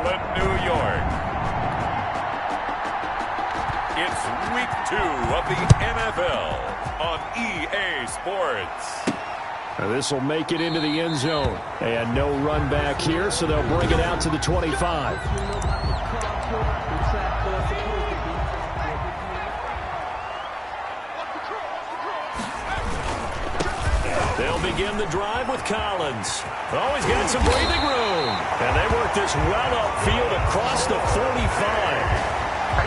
Brooklyn, New York. It's week 2 of the NFL on EA Sports. This will make it into the end zone. And no run back here, so they'll bring it out to the 25. They'll begin the drive with Collins. Oh, he's got some breathing room. And they work this well upfield across the 45.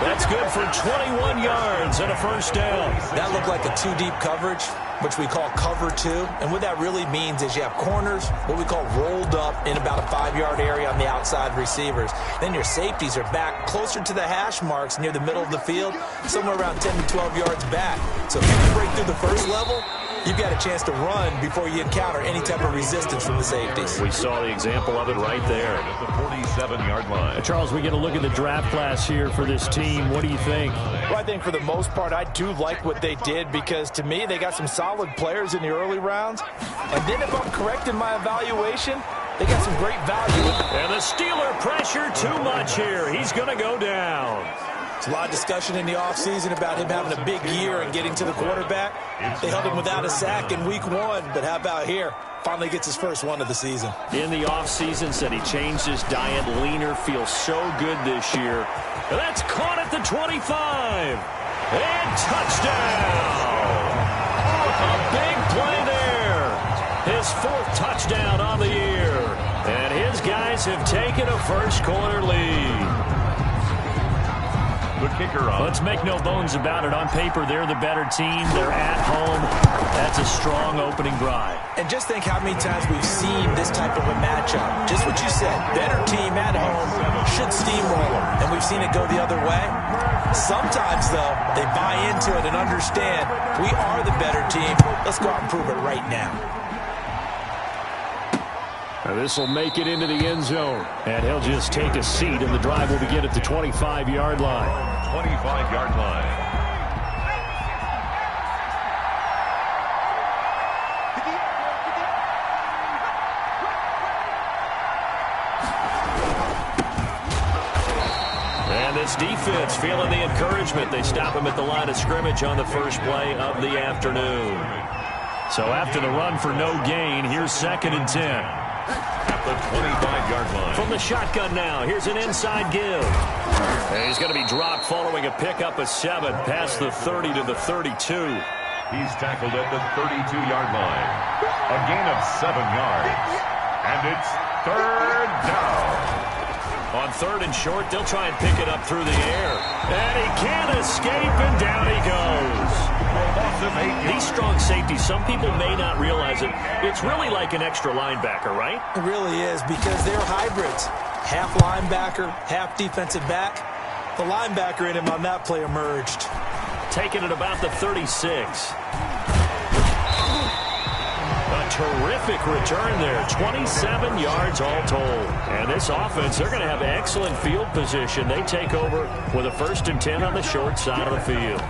That's good for 21 yards and a first down. That looked like a 2-deep coverage, which we call cover 2. And what that really means is you have corners, what we call rolled up in about a 5-yard area on the outside receivers. Then your safeties are back closer to the hash marks near the middle of the field, somewhere around 10 to 12 yards back. So if you can break through the first level, you've got a chance to run before you encounter any type of resistance from the safeties. We saw the example of it right there. At the 47-yard line. Charles, we get a look at the draft class here for this team. What do you think? Well, I think for the most part, I do like what they did because, to me, they got some solid players in the early rounds. And then if I'm correct in my evaluation, they got some great value. And the Steeler pressure too much here. He's going to go down. There's a lot of discussion in the offseason about him having a big year and getting to the quarterback. They held him without a sack in week 1, but how about here? Finally gets his first one of the season. In the offseason, said he changed his diet, leaner, feels so good this year. That's caught at the 25. And touchdown! A big play there. His 4th touchdown on the year. And his guys have taken a first-quarter lead. The kicker on. Let's make no bones about it. On paper, they're the better team. They're at home. That's a strong opening drive. And just think how many times we've seen this type of a matchup. Just what you said. Better team at home should steamroll them. And we've seen it go the other way. Sometimes, though, they buy into it and understand we are the better team. Let's go out and prove it right now. This will make it into the end zone. And he'll just take a seat, and the drive will begin at the 25-yard line. 25-yard line. And this defense feeling the encouragement. They stop him at the line of scrimmage on the first play of the afternoon. So after the run for no gain, here's 2nd and 10. At the 25-yard line. From the shotgun now, here's an inside give. And he's going to be dropped following a pickup of 7 past the 30 to the 32. He's tackled at the 32-yard line. A gain of 7 yards. And it's 3rd down. On 3rd and short, they'll try and pick it up through the air. And he can't escape, and down he goes. These strong safeties, some people may not realize it. It's really like an extra linebacker, right? It really is, because they're hybrids. Half linebacker, half defensive back. The linebacker in him on that play emerged. Taking it about the 36. A terrific return there. 27 yards all told. And this offense, they're going to have excellent field position. They take over with a 1st and 10 on the short side of the field.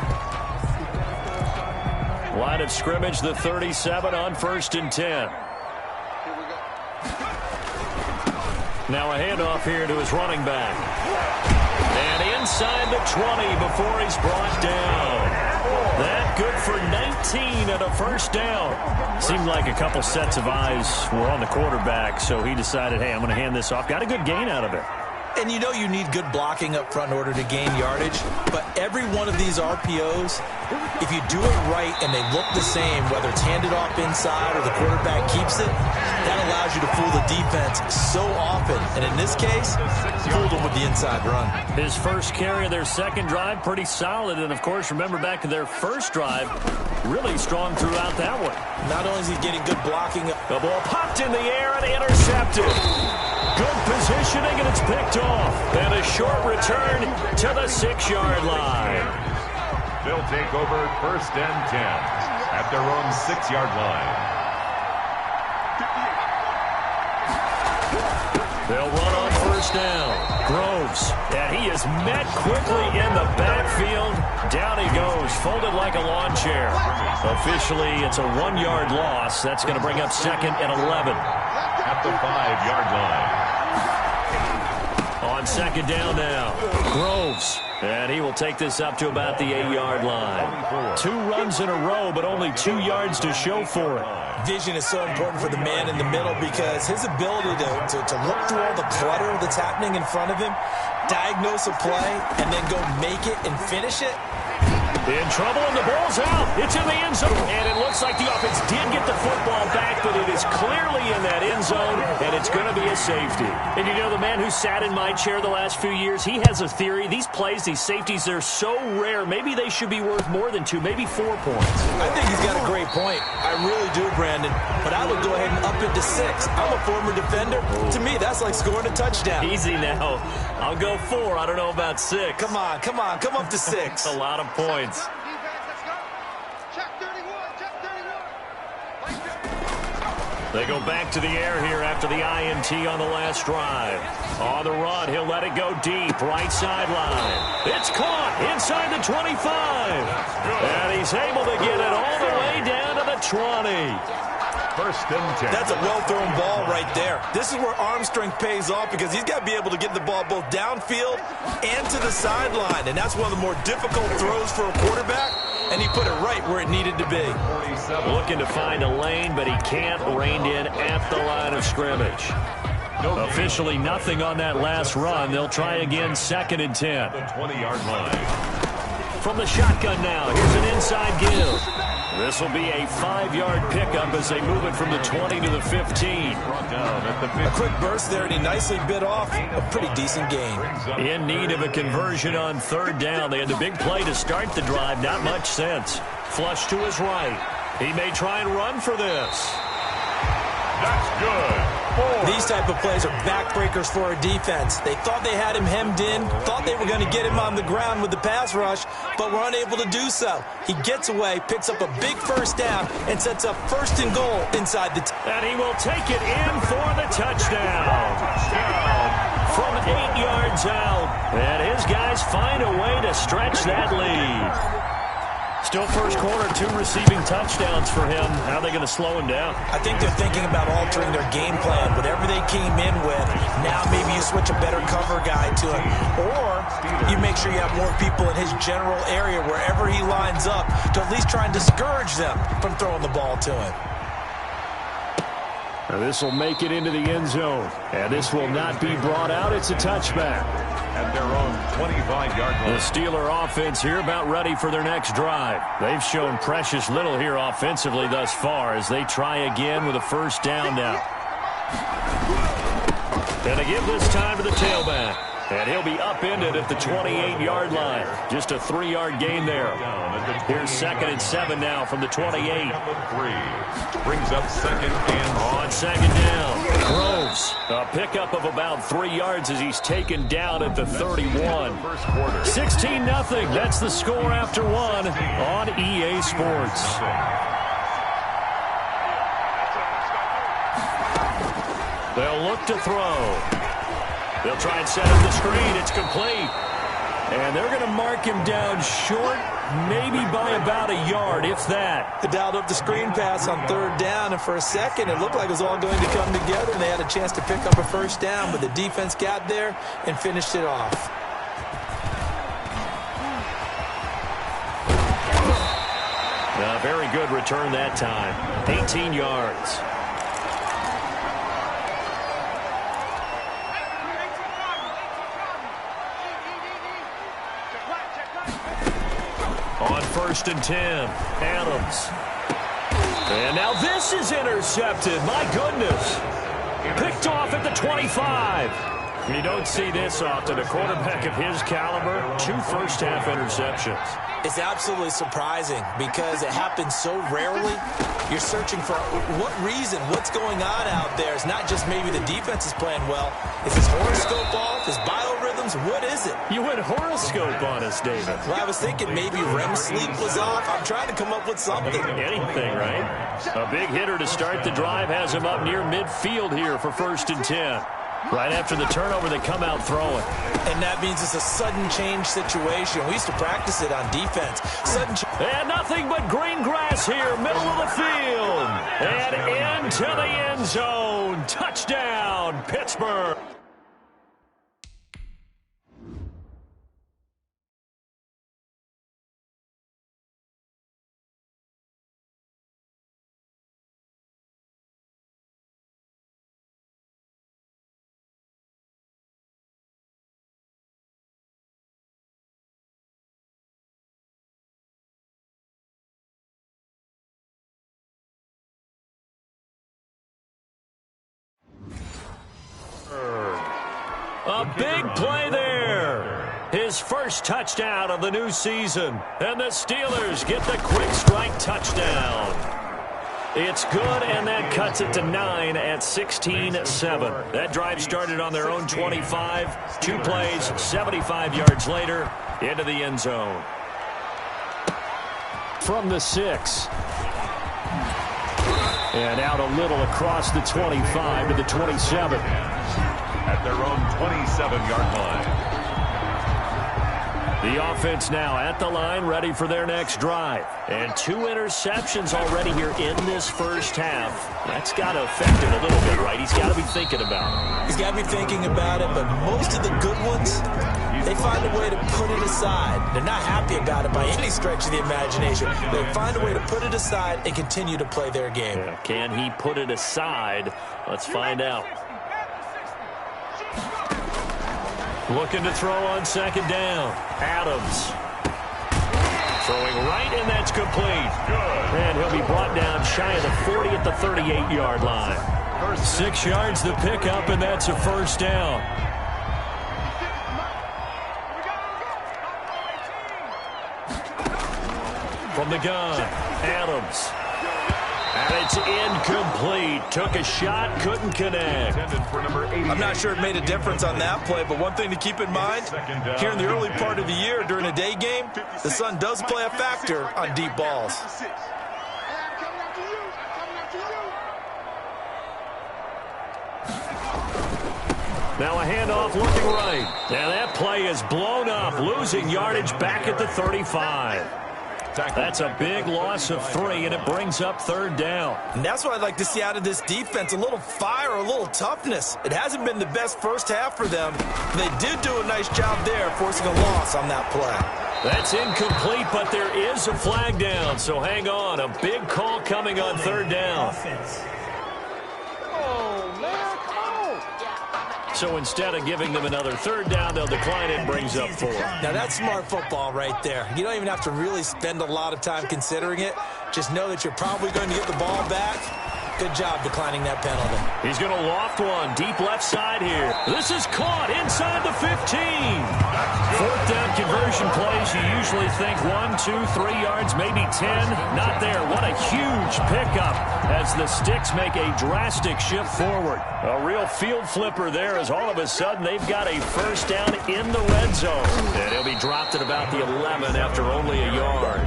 Line of scrimmage, the 37 on 1st and 10. Now a handoff here to his running back. And inside the 20 before he's brought down. That good for 19 and a first down. Seemed like a couple sets of eyes were on the quarterback, so he decided, hey, I'm going to hand this off. Got a good gain out of it. And you know you need good blocking up front in order to gain yardage. But every one of these RPOs, if you do it right and they look the same, whether it's handed off inside or the quarterback keeps it, that allows you to fool the defense so often. And in this case, fooled them with the inside run. His first carry of their 2nd drive, pretty solid. And, of course, remember back to their first drive, really strong throughout that one. Not only is he getting good blocking. The ball popped in the air and intercepted. Good positioning, and it's picked off. And a short return to the 6-yard line. They'll take over 1st and 10 at their own 6-yard line. They'll run on 1st down. Groves, and he is met quickly in the backfield. Down he goes, folded like a lawn chair. Officially, it's a 1-yard loss. That's going to bring up 2nd and 11. At the 5-yard line. On On second down now, Groves. And he will take this up to about the 8-yard line. 2 runs in a row, but only 2 yards to show for it. Vision is so important for the man in the middle because his ability to look through all the clutter that's happening in front of him, diagnose a play, and then go make it and finish it. In trouble, and the ball's out. It's in the end zone. And it looks like the offense did get the football back, but it is clearly in that end zone, and it's going to be a safety. And you know, the man who sat in my chair the last few years, he has a theory. These plays, these safeties, they're so rare. Maybe they should be worth more than 2, maybe 4 points. I think he's got a great point. I really do, Brandon. But I would go ahead and up it to 6. I'm a former defender. To me, that's like scoring a touchdown. Easy now. I'll go 4. I don't know about 6. Come on. Come up to 6. A lot of points. They go back to the air here after the INT on the last drive. On the run, he'll let it go deep, right sideline. It's caught inside the 25. And he's able to get it all the way down to the 20. First and 10. That's a well-thrown ball right there. This is where arm strength pays off because he's got to be able to get the ball both downfield and to the sideline. And that's one of the more difficult throws for a quarterback. And he put it right where it needed to be. Looking to find a lane, but he can't. Reined in at the line of scrimmage. Officially nothing on that last run. They'll try again, second and 10. The 20-yard line. From the shotgun now, here's an inside give. This will be a 5-yard pickup as they move it from the 20 to the 15. A quick burst there, and he nicely bit off a pretty decent gain. In need of a conversion on third down. They had the big play to start the drive. Not much sense. Flush to his right. He may try and run for this. That's good. 4. These type of plays are backbreakers for a defense. They thought they had him hemmed in, thought they were going to get him on the ground with the pass rush, but were unable to do so. He gets away, picks up a big first down, and sets up first and goal inside the... And he will take it in for the touchdown. From 8 yards out. And his guys find a way to stretch that lead. Still first quarter, 2 receiving touchdowns for him. How are they going to slow him down? I think they're thinking about altering their game plan. Whatever they came in with, now maybe you switch a better cover guy to him. Or you make sure you have more people in his general area wherever he lines up to at least try and discourage them from throwing the ball to him. Now this will make it into the end zone. And this will not be brought out. It's a touchback. At their own 25-yard line. The Steeler offense here about ready for their next drive. They've shown precious little here offensively thus far as they try again with a first down now. And they give this time to the tailback. And he'll be upended at the 28-yard line. Just a 3-yard gain there. Here's second and 7 now from the 28. Number 3 brings up second and... On second down, Groves. A pickup of about 3 yards as he's taken down at the 31. 16-0. That's the score after 1 on EA Sports. They'll look to throw. They'll try and set up the screen. It's complete. And they're going to mark him down short, maybe by about a yard, if that. They dialed up the screen pass on third down, and for a second, it looked like it was all going to come together, and they had a chance to pick up a first down, but the defense got there and finished it off. Very good return that time. 18 yards. On first and 10, Adams. And now this is intercepted. My goodness. Picked off at the 25. You don't see this often. A quarterback of his caliber, 2 first-half interceptions. It's absolutely surprising because it happens so rarely. You're searching for what reason, what's going on out there. It's not just maybe the defense is playing well. Is his horoscope off? His biorhythms? What is it? You went horoscope on us, David. Well, I was thinking maybe REM sleep was off. I'm trying to come up with something. Anything, right? A big hitter to start the drive has him up near midfield here for first and 10. Right after the turnover, they come out throwing. And that means it's a sudden change situation. We used to practice it on defense. And nothing but green grass here, middle of the field. And into the end zone. Touchdown, Pittsburgh. A big play there. His first touchdown of the new season. And the Steelers get the quick strike touchdown. It's good, and that cuts it to 9 at 16-7. That drive started on their own 25. 2 plays, 75 yards later, into the end zone. From the 6. And out a little across the 25 to the 27. At their own 27-yard line. The offense now at the line, ready for their next drive. And 2 interceptions already here in this first half. That's got to affect him a little bit, right? He's got to be thinking about it. He's got to be thinking about it, but most of the good ones, they find a way to put it aside. They're not happy about it by any stretch of the imagination. They find a way to put it aside and continue to play their game. Yeah, can he put it aside? Let's find out. Looking to throw on second down. Adams. Throwing right, and that's complete. And he'll be brought down shy of the 40 at the 38-yard line. 6 yards the pickup, and that's a first down. From the gun, Adams. And it's incomplete. Took a shot, couldn't connect. I'm not sure it made a difference on that play, but one thing to keep in mind, here in the early part of the year during a day game, the sun does play a factor on deep balls. Now a handoff looking right. Now that play is blown up, losing yardage back at the 35. That's a big loss of 3, and it brings up third down. And that's what I'd like to see out of this defense, a little fire, a little toughness. It hasn't been the best first half for them. They did do a nice job there, forcing a loss on that play. That's incomplete, but there is a flag down, so hang on. A big call coming on third down. So instead of giving them another third down, they'll decline it and brings up 4. Now, that's smart football right there. You don't even have to really spend a lot of time considering it. Just know that you're probably going to get the ball back. Good job declining that penalty. He's going to loft one deep left side here. This is caught inside the 15. Fourth down conversion plays. You usually think 1, 2, 3 yards, maybe 10. Not there. What a huge pickup as the Sticks make a drastic shift forward. A real field flipper there as all of a sudden they've got a first down in the red zone. And he'll be dropped at about the 11 after only a yard.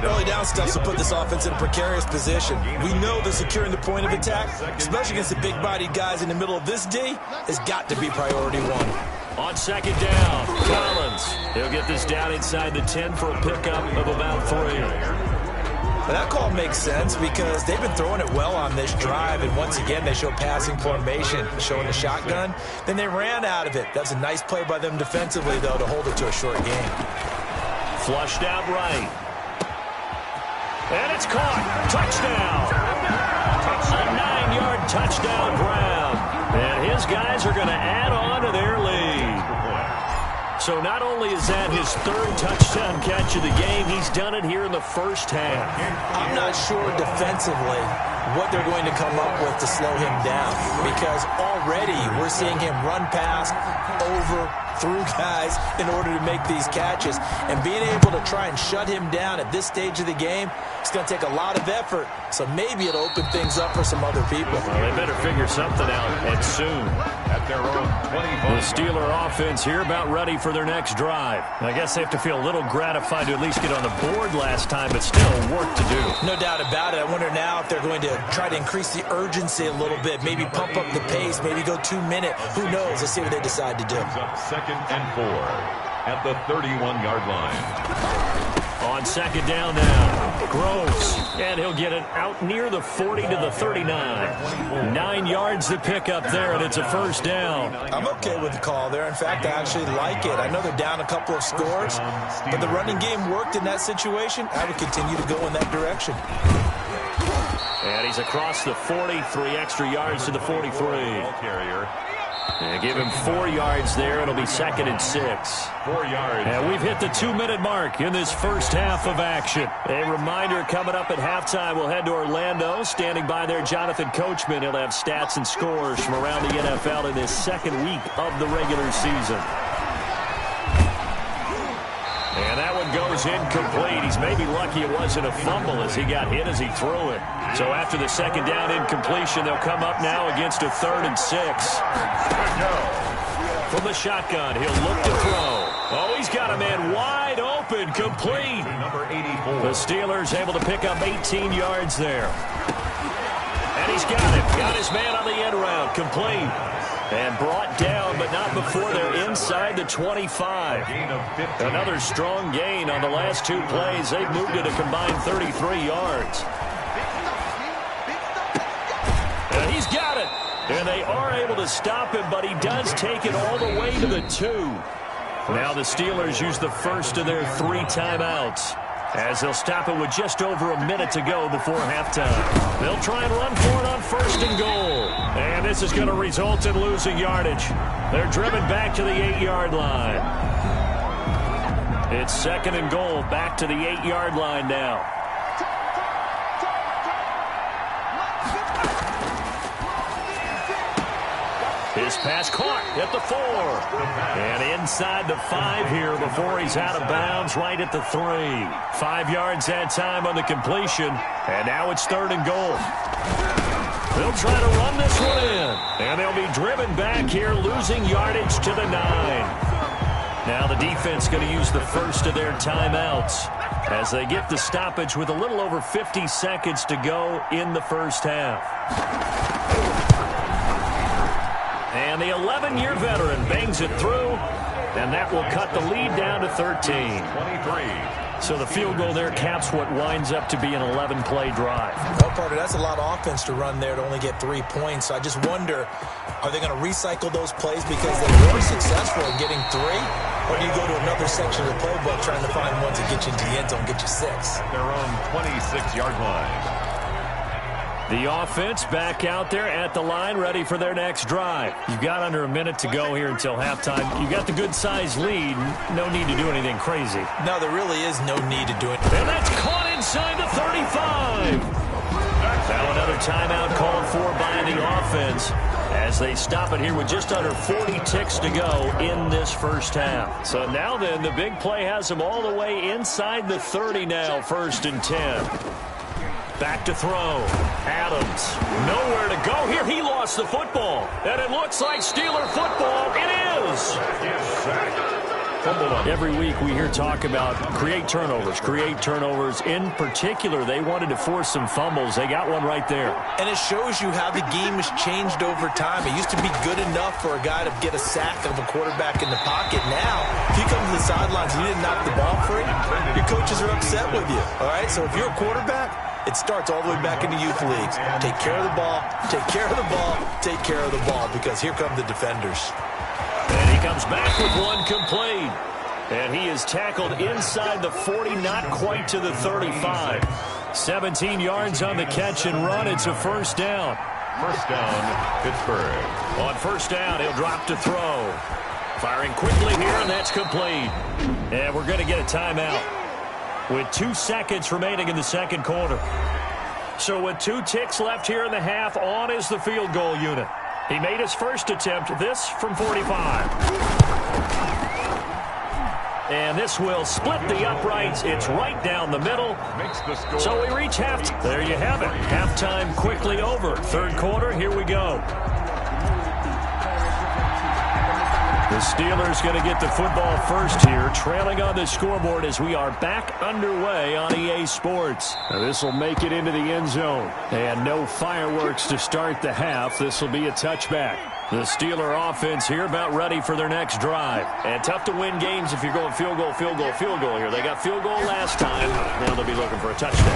Early down stuff will put this offense in a precarious position. We know that securing the point of attack, especially against the big-bodied guys in the middle of this D, has got to be priority 1. On second down, Collins. He'll get this down inside the 10 for a pickup of about 3. But that call makes sense because they've been throwing it well on this drive, and once again they show passing formation, showing the shotgun. Then they ran out of it. That's a nice play by them defensively, though, to hold it to a short game. Flushed out right. And it's caught. Touchdown. A 9-yard touchdown Brown. And his guys are going to add on to their lead. So not only is that his 3rd touchdown catch of the game, he's done it here in the first half. I'm not sure defensively what they're going to come up with to slow him down, because already we're seeing him run past, over, through guys in order to make these catches. And being able to try and shut him down at this stage of the game, it's going to take a lot of effort. So maybe it'll open things up for some other people. Well, they better figure something out, and soon. At their own 25. The Steeler offense here about ready for their next drive. I guess they have to feel a little gratified to at least get on the board last time, but still work to do. No doubt about it. I wonder now if they're going to try to increase the urgency a little bit, maybe pump up the pace, maybe go 2-minute. Who knows? Let's see what they decide to do. Up 2nd and 4 at the 31-yard line. On second down now, Groves, and he'll get it out near the 40 to the 39. 9 yards to pick up there, and it's a first down. I'm okay with the call there. In fact, I actually like it. I know they're down a couple of scores, but the running game worked in that situation. I would continue to go in that direction. And he's across the 40, 3 extra yards to the 43. Carrier. And give him 4 yards there. It'll be 2nd and 6. 4 yards. And we've hit the 2-minute mark in this first half of action. A reminder coming up at halftime, we'll head to Orlando. Standing by there, Jonathan Coachman. He'll have stats and scores from around the NFL in this second week of the regular season. And that one goes incomplete. He's maybe lucky it wasn't a fumble as he got hit as he threw it. So after the second down incompletion, they'll come up now against a 3rd and 6. From the shotgun, he'll look to throw. Oh, he's got a man wide open, complete. Number 84. The Steelers able to pick up 18 yards there. And he's got it. Got his man on the end route, complete. And brought down, but not before they're inside the 25. Gain of 15. Another strong gain on the last 2 plays. They've moved it a combined 33 yards. And he's got it. And they are able to stop him, but he does take it all the way to the 2. Now the Steelers use the first of their 3 timeouts, as they'll stop it with just over a minute to go before halftime. They'll try and run for it on 1st and goal. And this is going to result in losing yardage. They're driven back to the 8-yard line. It's 2nd and goal, back to the 8-yard line now. His pass caught at the 4. And inside the 5 here before he's out of bounds, right at the 3. 5 yards that time on the completion. And now it's 3rd and goal. They'll try to run this one in. And they'll be driven back here, losing yardage to the 9. Now the defense going to use the first of their timeouts as they get the stoppage with a little over 50 seconds to go in the first half. And the 11-year veteran bangs it through, and that will cut the lead down to 13. 23. So the field goal there caps what winds up to be an 11-play drive. Well, Carter, that's a lot of offense to run there to only get 3 points. So I just wonder, are they going to recycle those plays because they were successful in getting 3? Or do you go to another section of the playbook trying to find ones that get you into the end zone, get you 6? At their own 26-yard line. The offense back out there at the line, ready for their next drive. You've got under a minute to go here until halftime. You've got the good-sized lead. No need to do anything crazy. No, there really is no need to do it. And that's caught inside the 35. Now another timeout called for by the offense as they stop it here with just under 40 ticks to go in this first half. So now then, the big play has them all the way inside the 30 now, 1st and 10. Back to throw. Adams, nowhere to go here. He lost the football. And it looks like Steeler football. It is. Every week we hear talk about create turnovers. In particular, they wanted to force some fumbles. They got one right there. And it shows you how the game has changed over time. It used to be good enough for a guy to get a sack of a quarterback in the pocket. Now, if you come to the sidelines and you didn't knock the ball free, your coaches are upset with you. All right, so if you're a quarterback, it starts all the way back into youth leagues. Take care of the ball, take care of the ball, take care of the ball, because here come the defenders. And he comes back with one complete. And he is tackled inside the 40, not quite to the 35. 17 yards on the catch and run. It's a first down. First down, Pittsburgh. On first down, he'll drop to throw. Firing quickly here, and that's complete. And we're going to get a timeout with 2 seconds remaining in the second quarter. So with 2 ticks left here in the half, on is the field goal unit. He made his first attempt, this from 45. And this will split the uprights. It's right down the middle. Makes the score. So we reach halftime. There you have it. Halftime quickly over. Third quarter, here we go. The Steelers going to get the football first here, trailing on the scoreboard as we are back underway on EA Sports. Now this will make it into the end zone. And no fireworks to start the half. This will be a touchback. The Steeler offense here about ready for their next drive. And tough to win games if you're going field goal here. They got field goal last time. Now they'll be looking for a touchdown.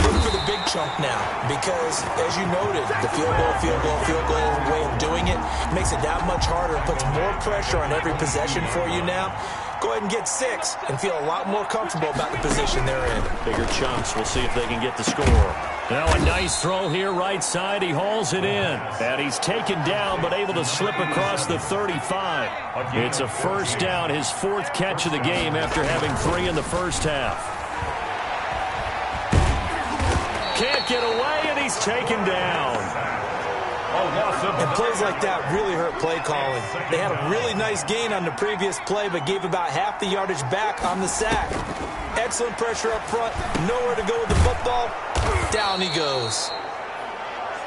Looking for the big chunk now because, as you noted, the field goal way of doing it makes it that much harder and puts more pressure on every possession for you now. Go ahead and get 6 and feel a lot more comfortable about the position they're in. Bigger chunks. We'll see if they can get the score. Now a nice throw here right side. He hauls it in. And he's taken down but able to slip across the 35. It's a first down, his 4th catch of the game after having 3 in the first half. Can't get away, and he's taken down. And plays like that really hurt play calling. They had a really nice gain on the previous play, but gave about half the yardage back on the sack. Excellent pressure up front. Nowhere to go with the football. Down he goes.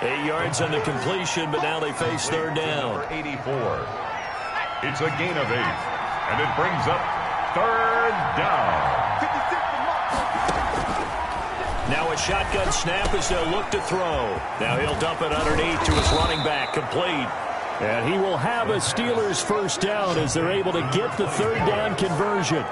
8 yards on the completion, but now they face third down. 84. It's a gain of 8, and it brings up third down. Now a shotgun snap as they'll look to throw. Now he'll dump it underneath to his running back, complete. And he will have a Steelers first down as they're able to get the third down conversion.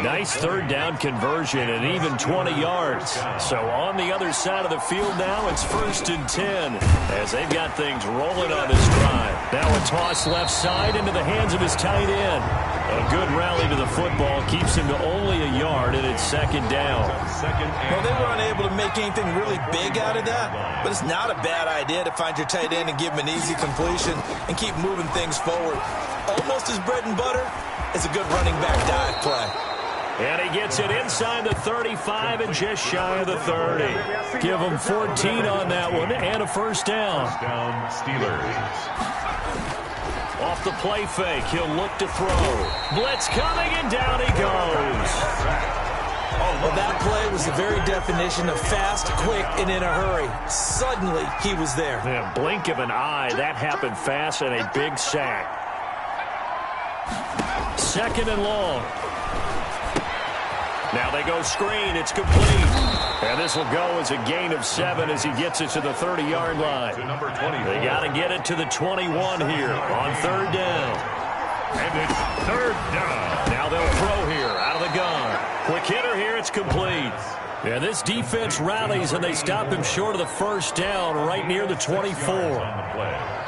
Nice third down conversion and even 20 yards. So on the other side of the field now, it's 1st and 10 as they've got things rolling on this drive. Now a toss left side into the hands of his tight end. A good rally to the football keeps him to only a yard, and it's 2nd down. Well, they were unable to make anything really big out of that, but it's not a bad idea to find your tight end and give him an easy completion and keep moving things forward. Almost his bread and butter is a good running back dive play. And he gets it inside the 35 and just shy of the 30. Give him 14 on that one and a first down. Down Steelers. Off the play fake, he'll look to throw. Blitz coming, and down he goes. Well, that play was the very definition of fast, quick, and in a hurry. Suddenly, he was there. Yeah, blink of an eye, that happened fast, and a big sack. 2nd and long. Now they go screen. It's complete. And this will go as a gain of 7 as he gets it to the 30-yard line. To number 20. They got to get it to the 21 here on third down. And it's third down. Now they'll throw here out of the gun. Quick hitter here. It's complete. Yeah, this defense rallies, and they stop him short of the first down right near the 24.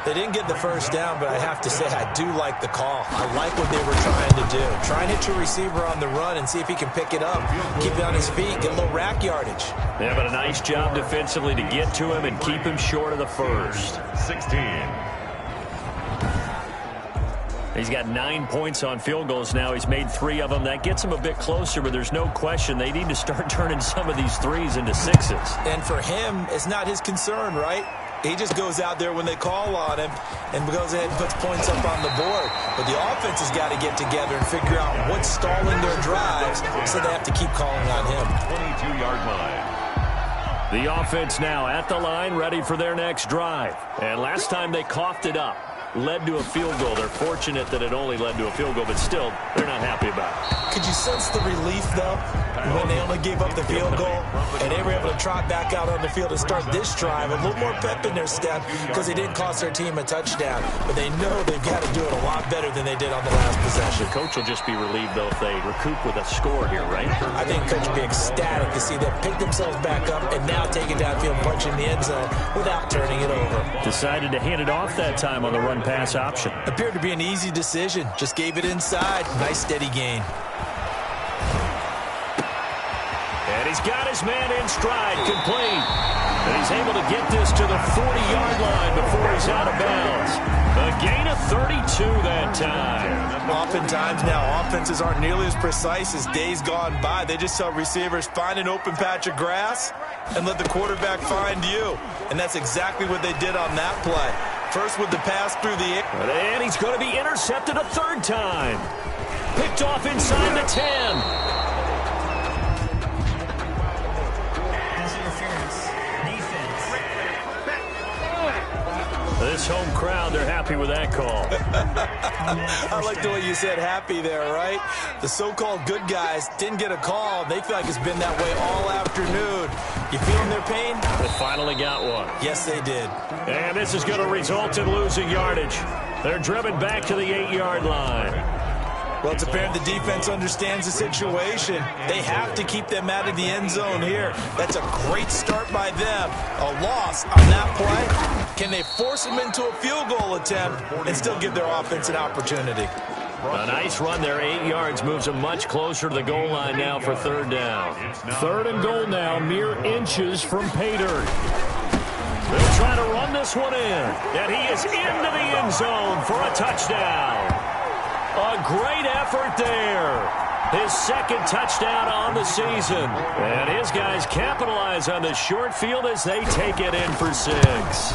They didn't get the first down, but I have to say I do like the call. I like what they were trying to do. Try and hit your receiver on the run and see if he can pick it up. Keep it on his feet, get a little rack yardage. Yeah, but a nice job defensively to get to him and keep him short of the first. 16. He's got 9 points on field goals now. He's made 3 of them. That gets him a bit closer, but there's no question they need to start turning some of these 3s into 6s. And for him, it's not his concern, right? He just goes out there when they call on him and goes ahead and puts points up on the board. But the offense has got to get together and figure out what's stalling their drives, so they have to keep calling on him. 22-yard line. The offense now at the line, ready for their next drive. And last time they coughed it up. Led to a field goal. They're fortunate that it only led to a field goal, but still, they're not happy about it. Could you sense the relief, though, when they only gave up the field goal and they were able to trot back out on the field and start this drive? A little more pep in their step because they didn't cost their team a touchdown, but they know they've got to do it a lot better than they did on the last possession. The coach will just be relieved, though, if they recoup with a score here, right? I think coach will be ecstatic to see them pick themselves back up and now take it downfield, punch in the end zone without turning it over. Decided to hand it off that time on the run pass option. Appeared to be an easy decision. Just gave it inside. Nice steady gain. And he's got his man in stride, complete. And he's able to get this to the 40-yard line before he's out of bounds. A gain of 32 that time. Oftentimes now, offenses aren't nearly as precise as days gone by. They just tell receivers, find an open patch of grass and let the quarterback find you. And that's exactly what they did on that play. First with the pass through the air. And he's going to be intercepted a third time. Picked off inside the 10. This home crowd, they're happy with that call. I like the way you said happy there, right? The so-called good guys didn't get a call. They feel like it's been that way all afternoon. You feeling their pain? They finally got one. Yes, they did. And this is going to result in losing yardage. They're driven back to the 8-yard line. Well, it's apparent the defense understands the situation. They have to keep them out of the end zone here. That's a great start by them. A loss on that play. Can they force them into a field goal attempt and still give their offense an opportunity? A nice run there, 8 yards, moves them much closer to the goal line now for third down. Third and goal now, mere inches from pay dirt. They'll try to run this one in, and he is into the end zone for a touchdown. A great effort there. His second touchdown on the season. And his guys capitalize on the short field as they take it in for 6.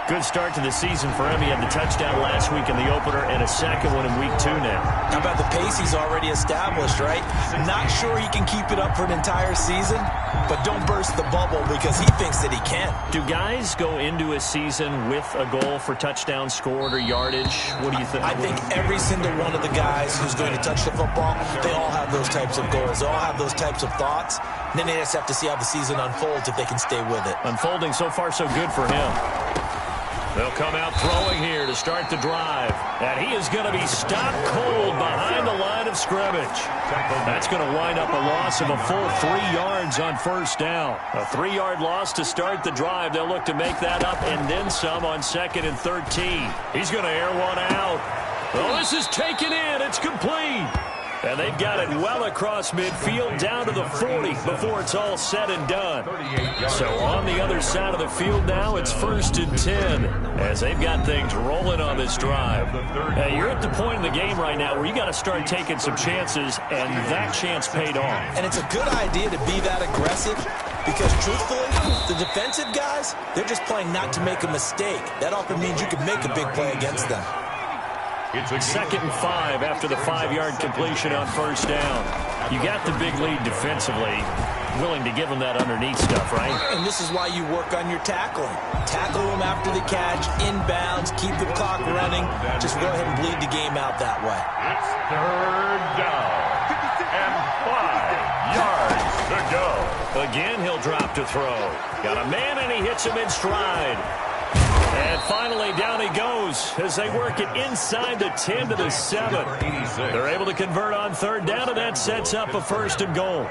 Good start to the season for him. He had the touchdown last week in the opener and a second one in week 2 now. How about the pace he's already established, right? Not sure he can keep it up for an entire season, but don't burst the bubble because he thinks that he can. Do guys go into a season with a goal for touchdowns scored or yardage? What do you think? I think every single one of the guys who's going to touch the football, they all have those types of goals. They all have those types of thoughts. And then they just have to see how the season unfolds if they can stay with it. Unfolding so far so good for him. They'll come out throwing here to start the drive. And he is going to be stopped cold behind the line of scrimmage. That's going to wind up a loss of a full 3 yards on first down. A 3-yard loss to start the drive. They'll look to make that up and then some on 2nd and 13. He's going to air one out. Well, this is taken in. It's complete. And they've got it well across midfield down to the 40 before it's all said and done. So on the other side of the field now, it's 1st and 10 as they've got things rolling on this drive. Hey, you're at the point in the game right now where you got to start taking some chances, and that chance paid off. And it's a good idea to be that aggressive because, truthfully, the defensive guys, they're just playing not to make a mistake. That often means you can make a big play against them. It's a 2nd and 5 after the 5-yard completion on first down. You got the big lead defensively. Willing to give them that underneath stuff, right? And this is why you work on your tackling. Tackle them after the catch, inbounds, keep the clock running. Just go ahead and bleed the game out that way. It's 3rd down and 5 yards to go. Again, he'll drop to throw. Got a man, and he hits him in stride. And finally, down he goes as they work it inside the 10 to the 7. They're able to convert on 3rd down, and that sets up a 1st and goal.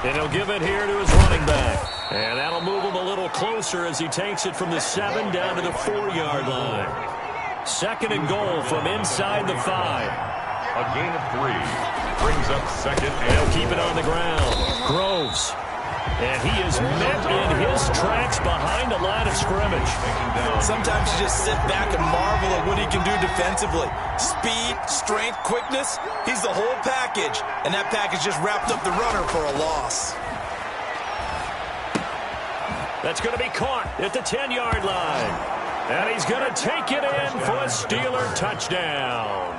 And he'll give it here to his running back. And that'll move him a little closer as he takes it from the 7 down to the 4-yard line. 2nd and goal from inside the 5. A gain of 3 brings up 2nd and They'll keep it on the ground. Groves. And he is met in his tracks behind the line of scrimmage. Sometimes you just sit back and marvel at what he can do defensively. Speed, strength, quickness, he's the whole package. And that package just wrapped up the runner for a loss. That's going to be caught at the 10-yard line. And he's going to take it in for a Steeler touchdown.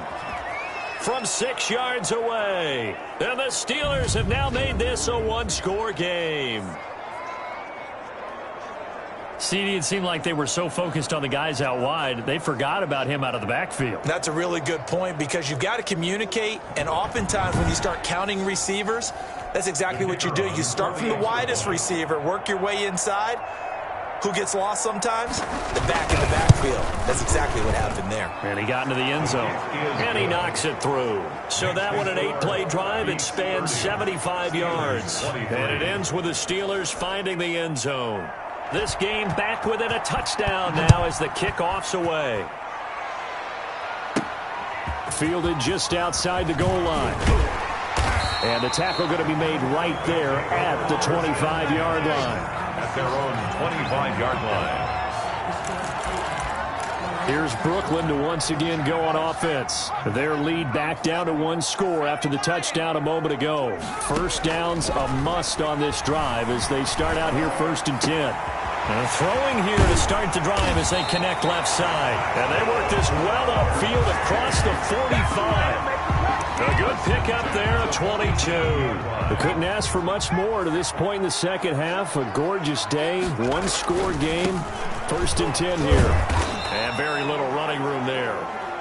From 6 yards away. And the Steelers have now made this a 1-score game. CD, it seemed like they were so focused on the guys out wide, they forgot about him out of the backfield. That's a really good point because you've got to communicate, and oftentimes when you start counting receivers, that's exactly what you do. You start from the widest receiver, work your way inside. Who gets lost sometimes? The back in the backfield. That's exactly what happened there. And he got into the end zone. And he knocks it through. So that one, an 8-play drive, it spans 75 yards. And it ends with the Steelers finding the end zone. This game back within a touchdown now as the kickoff's away. Fielded just outside the goal line. And the tackle going to be made right there at the 25-yard line. At their own 25-yard line. Here's Brooklyn to once again go on offense. Their lead back down to 1 score after the touchdown a moment ago. First down's a must on this drive as they start out here 1st and 10. And throwing here to start the drive as they connect left side. And they work this well upfield across the 45. A good pickup there, a 22. They couldn't ask for much more to this point in the second half. A gorgeous day, 1-score game. 1st and 10 here. And very little running room there.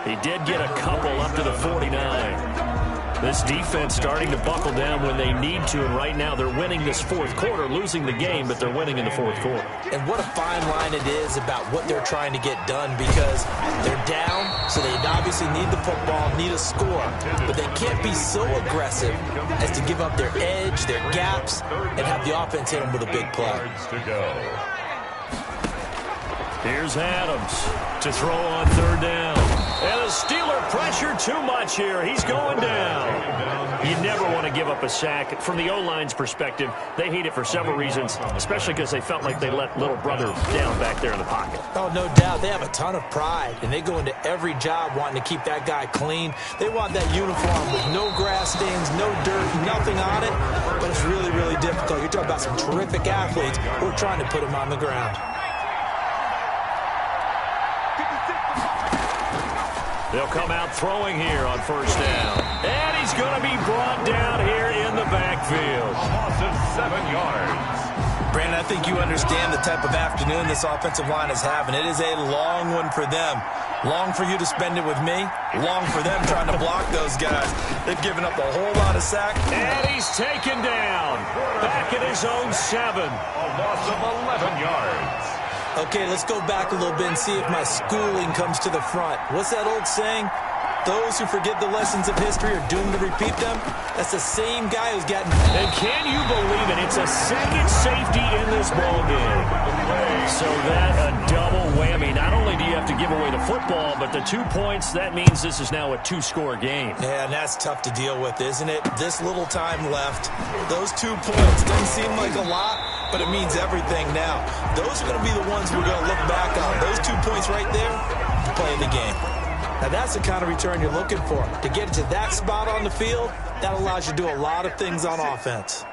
He did get a couple up to the 49. This defense starting to buckle down when they need to, and right now they're winning this 4th quarter, losing the game, but they're winning in the 4th quarter. And what a fine line it is about what they're trying to get done because they're down, so they obviously need the football, need a score, but they can't be so aggressive as to give up their edge, their gaps, and have the offense hit them with a big play. Here's Adams to throw on third down. And the Steeler pressure too much here. He's going down. You never want to give up a sack. From the O-line's perspective, they hate it for several reasons, especially because they felt like they let little brother down back there in the pocket. Oh, no doubt. They have a ton of pride, and they go into every job wanting to keep that guy clean. They want that uniform with no grass stains, no dirt, nothing on it. But it's really, really difficult. You're talking about some terrific athletes who are trying to put him on the ground. They'll come out throwing here on first down. And he's going to be brought down here in the backfield. Loss of 7 yards. Brandon, I think you understand the type of afternoon this offensive line is having. It is a long one for them. Long for you to spend it with me. Long for them trying to block those guys. They've given up a whole lot of sacks. And he's taken down. Back at his own 7. A loss of 11 yards. Okay, let's go back a little bit and see if my schooling comes to the front. What's that old saying? Those who forget the lessons of history are doomed to repeat them. That's the same guy who's gotten... And can you believe it? It's a second safety in this ballgame. So that a double whammy. Not only do you have to give away the football, but the 2 points, that means this is now a 2-score game. Yeah, and that's tough to deal with, isn't it? This little time left. Those 2 points doesn't seem like a lot, but it means everything now. Those are going to be the ones we're going to look back on. Those 2 points right there, play the game. Now, that's the kind of return you're looking for. To get to that spot on the field, that allows you to do a lot of things on offense.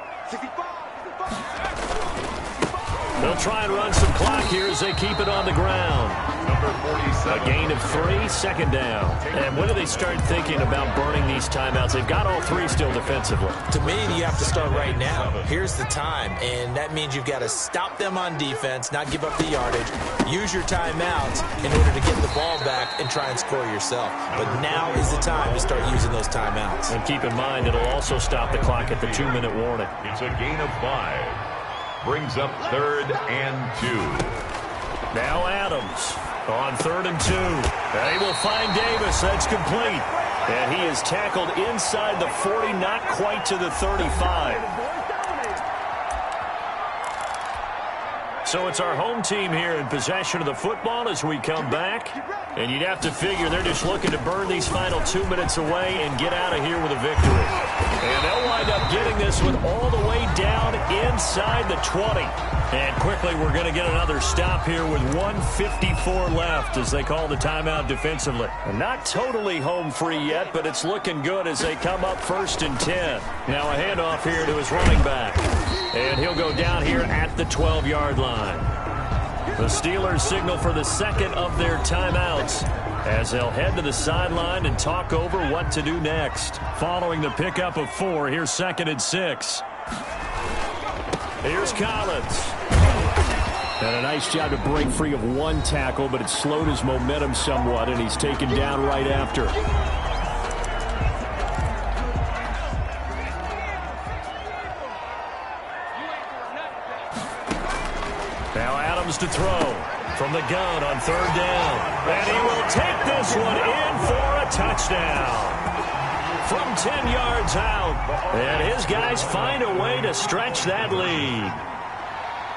They'll try and run some clock here as they keep it on the ground. Number 47. A gain of 3, second down. And when do they start thinking about burning these timeouts? They've got all 3 still defensively. To me, you have to start right now. Here's the time, and that means you've got to stop them on defense, not give up the yardage, use your timeouts in order to get the ball back and try and score yourself. But now is the time to start using those timeouts. And keep in mind, it'll also stop the clock at the 2-minute warning. It's a gain of 5. Brings up 3rd and 2. Now Adams on 3rd and 2. They will find Davis. That's complete. And he is tackled inside the 40, not quite to the 35. So it's our home team here in possession of the football as we come back. And you'd have to figure they're just looking to burn these final 2 minutes away and get out of here with a victory. And they'll wind up getting this one all the way down inside the 20. And quickly we're going to get another stop here with 1:54 left as they call the timeout defensively. And not totally home free yet, but it's looking good as they come up 1st and 10. Now a handoff here to his running back. And he'll go down here at the 12-yard line. The Steelers signal for the second of their timeouts as they'll head to the sideline and talk over what to do next. Following the pickup of 4, here's 2nd and 6. Here's Collins. And a nice job to break free of 1 tackle, but it slowed his momentum somewhat, and he's taken down right after. Now Adams to throw from the gun on 3rd down. And he will take this one in for a touchdown. From 10 yards out. And his guys find a way to stretch that lead.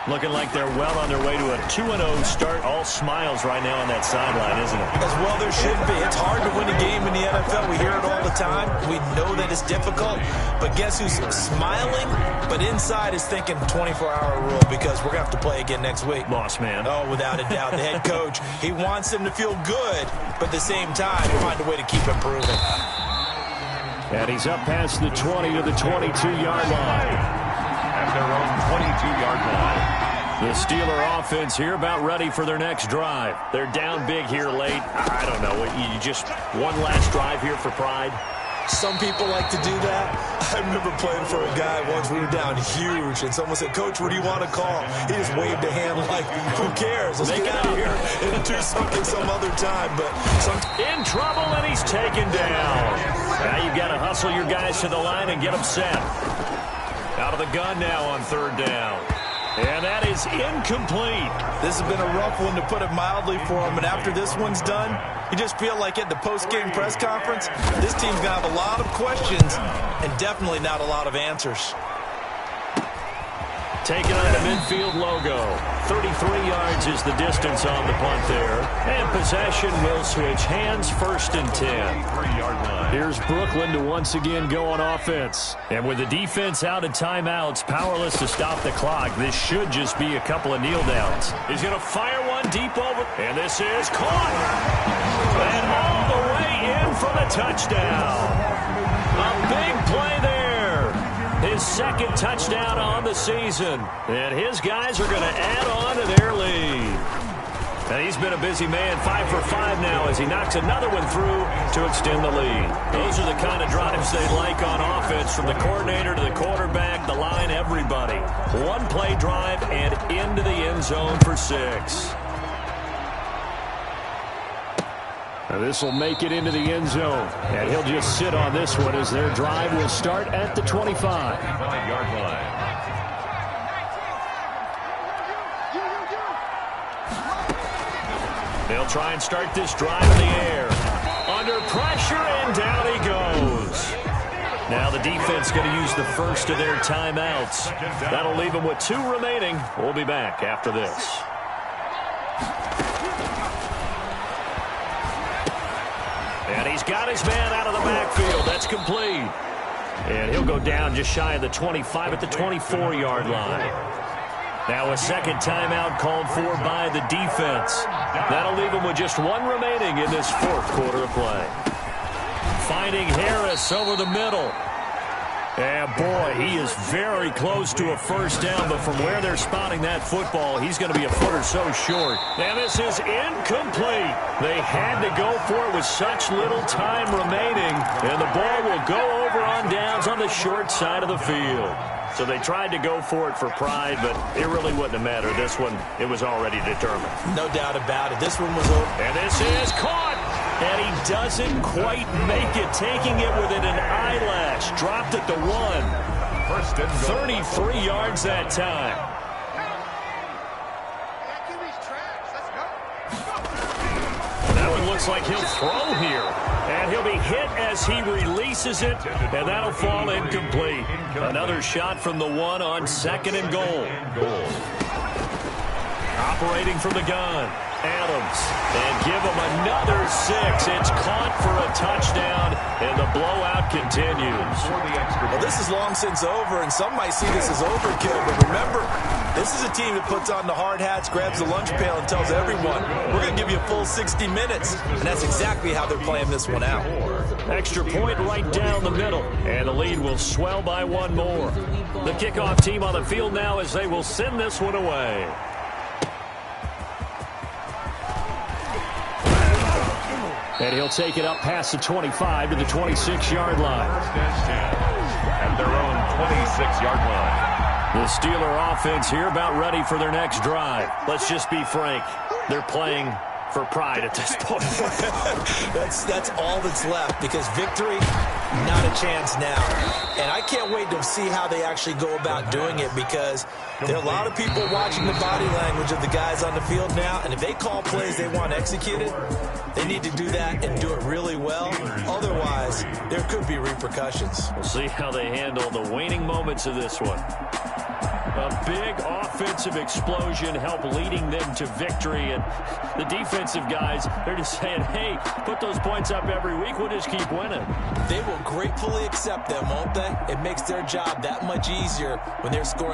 Looking like they're well on their way to a 2-0 start. All smiles right now on that sideline, isn't it? As well there should be. It's hard to win a game in the NFL. We hear it all the time. We know that it's difficult. But guess who's smiling? But inside is thinking 24-hour rule because we're going to have to play again next week. Boss man. Oh, without a doubt. The head coach, he wants them to feel good, but at the same time, find a way to keep improving. And he's up past the 20 to the 22-yard line. At their own 22-yard line. The Steeler offense here about ready for their next drive. They're down big here late. I don't know. You just one last drive here for pride. Some people like to do that. I remember playing for a guy once. We were down huge, and someone said, "Coach, what do you want to call?" He just waved a hand like, "Who cares? Let's get out of here and do something some other time." But in trouble, and he's taken down. Now you've got to hustle your guys to the line and get them set. Out of the gun now on 3rd down. And that is incomplete. This has been a rough one, to put it mildly, for him. And after this one's done, you just feel like at the post-game press conference, this team's going to have a lot of questions and definitely not a lot of answers. Taking on the midfield logo. 33 yards is the distance on the punt there. And possession will switch hands, 1st and 10. 3-yard line. Here's Brooklyn to once again go on offense. And with the defense out of timeouts, powerless to stop the clock, this should just be a couple of kneel downs. He's going to fire one deep over. And this is caught. And all the way in for the touchdown. A big play there. His 2nd touchdown on the season. And his guys are going to add on to their lead. And he's been a busy man, 5 for 5 now as he knocks another one through to extend the lead. Those are the kind of drives they like on offense, from the coordinator to the quarterback, the line, everybody. 1-play drive and into the end zone for 6. Now this will make it into the end zone. And he'll just sit on this one as their drive will start at the 25. 5-yard line. They'll try and start this drive in the air. Under pressure, and down he goes. Now the defense going to use the first of their timeouts. That'll leave them with 2 remaining. We'll be back after this. And he's got his man out of the backfield. That's complete. And he'll go down just shy of the 25 at the 24-yard line. Now a 2nd timeout called for by the defense. That'll leave him with just 1 remaining in this 4th quarter of play. Finding Harris over the middle. And boy, he is very close to a 1st down, but from where they're spotting that football, he's going to be a foot or so short. And this is incomplete. They had to go for it with such little time remaining, and the ball will go over on downs on the short side of the field. So they tried to go for it for pride, but it really wouldn't have mattered. This one, it was already determined. No doubt about it. This one was over. And this is caught. And he doesn't quite make it, taking it within an eyelash. Dropped at the 1. 33 yards that time. That one looks like he'll throw here. And he'll be hit as he releases it, and that'll fall incomplete. Another shot from the 1 on 2nd and goal. Operating from the gun. Adams, and give him another 6. It's caught for a touchdown, and the blowout continues. Well, this is long since over, and some might see this as overkill, but remember, this is a team that puts on the hard hats, grabs the lunch pail, and tells everyone, we're going to give you a full 60 minutes, and that's exactly how they're playing this one out. Extra point right down the middle, and the lead will swell by 1 more. The kickoff team on the field now as they will send this one away. And he'll take it up past the 25 to the 26-yard line. At their own 26-yard line. The Steeler offense here about ready for their next drive. Let's just be frank. They're playing for pride at this point. That's all that's left, because victory, not a chance now. And I can't wait to see how they actually go about doing it, because there are a lot of people watching the body language of the guys on the field now, and if they call plays they want executed, they need to do that and do it really well. Otherwise, there could be repercussions. We'll see how they handle the waning moments of this one. A big offensive explosion help leading them to victory, and the defensive guys, they're just saying, hey, put those points up every week, we'll just keep winning. They will gratefully accept them, won't they? It makes their job that much easier when they're scoring